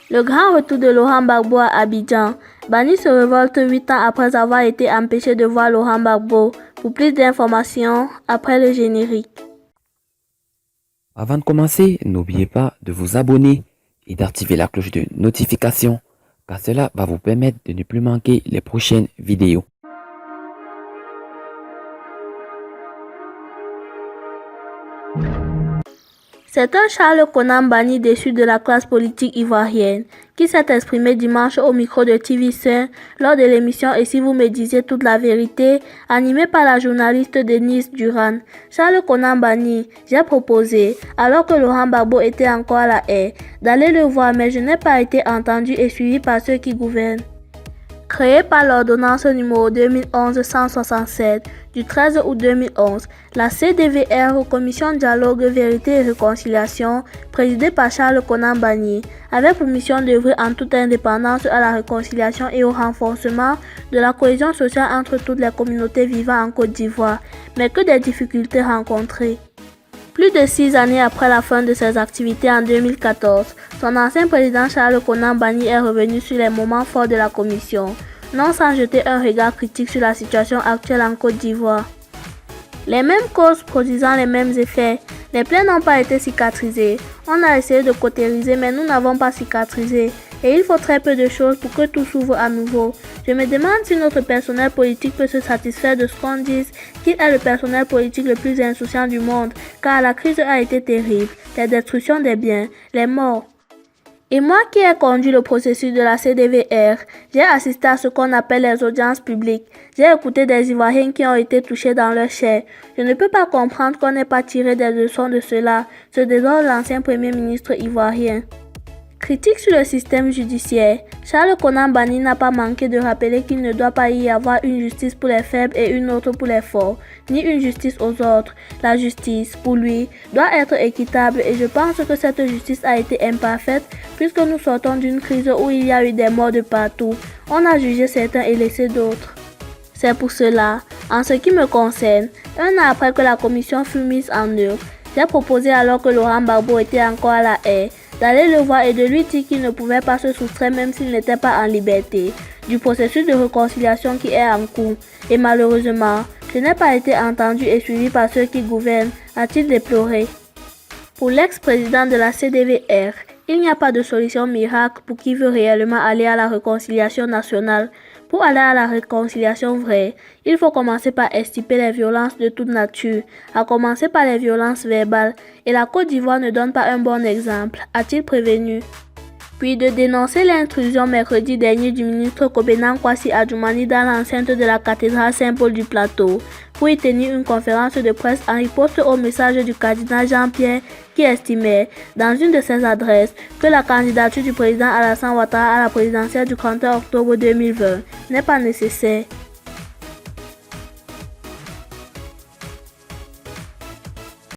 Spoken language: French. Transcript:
Le grand retour de Laurent Gbagbo à Abidjan. Bani se révolte 8 ans après avoir été empêché de voir Laurent Gbagbo. Pour plus d'informations, après le générique. Avant de commencer, n'oubliez pas de vous abonner et d'activer la cloche de notification, car cela va vous permettre de ne plus manquer les prochaines vidéos. C'est un Charles Konan Bani déçu de la classe politique ivoirienne qui s'est exprimé dimanche au micro de TV5 lors de l'émission Et si vous me disiez toute la vérité, animée par la journaliste Denise Duran. Charles Konan Bani, j'ai proposé, alors que Laurent Gbagbo était encore à la haie, d'aller le voir, mais je n'ai pas été entendu et suivi par ceux qui gouvernent. Créée par l'ordonnance numéro 2011-167 du 13 août 2011, la CDVR, Commission Dialogue, Vérité et Réconciliation, présidée par Charles Konan Bani, avait pour mission d'œuvrer en toute indépendance à la réconciliation et au renforcement de la cohésion sociale entre toutes les communautés vivant en Côte d'Ivoire, mais que des difficultés rencontrées. Plus de 6 années après la fin de ses activités en 2014, son ancien président Charles Konan Bani est revenu sur les moments forts de la commission, non sans jeter un regard critique sur la situation actuelle en Côte d'Ivoire. Les mêmes causes produisant les mêmes effets, les plaies n'ont pas été cicatrisées. On a essayé de cautériser mais nous n'avons pas cicatrisé. Et il faut très peu de choses pour que tout s'ouvre à nouveau. Je me demande si notre personnel politique peut se satisfaire de ce qu'on dise qu'il est le personnel politique le plus insouciant du monde, car la crise a été terrible, les destructions des biens, les morts. Et moi qui ai conduit le processus de la CDVR, j'ai assisté à ce qu'on appelle les audiences publiques. J'ai écouté des Ivoiriens qui ont été touchés dans leur chair. Je ne peux pas comprendre qu'on n'ait pas tiré des leçons de cela, se désole l'ancien premier ministre ivoirien. Critique sur le système judiciaire, Charles Konan Bani n'a pas manqué de rappeler qu'il ne doit pas y avoir une justice pour les faibles et une autre pour les forts, ni une justice aux autres. La justice, pour lui, doit être équitable et je pense que cette justice a été imparfaite puisque nous sortons d'une crise où il y a eu des morts de partout. On a jugé certains et laissé d'autres. C'est pour cela, en ce qui me concerne, un an après que la commission fut mise en œuvre, j'ai proposé alors que Laurent Gbagbo était encore à la haie, d'aller le voir et de lui dire qu'il ne pouvait pas se soustraire même s'il n'était pas en liberté du processus de réconciliation qui est en cours. Et malheureusement, je n'ai pas été entendu et suivi par ceux qui gouvernent, a-t-il déploré. Pour l'ex-président de la CDVR, il n'y a pas de solution miracle pour qui veut réellement aller à la réconciliation nationale. Pour aller à la réconciliation vraie, il faut commencer par extirper les violences de toute nature, à commencer par les violences verbales, et la Côte d'Ivoire ne donne pas un bon exemple, a-t-il prévenu. Puis de dénoncer l'intrusion mercredi dernier du ministre Kobenan Kwasi Adjoumani dans l'enceinte de la cathédrale Saint-Paul du Plateau, pour y tenir une conférence de presse en riposte au message du cardinal Jean-Pierre qui estimait, dans une de ses adresses, que la candidature du président Alassane Ouattara à la présidentielle du 31 octobre 2020 n'est pas nécessaire.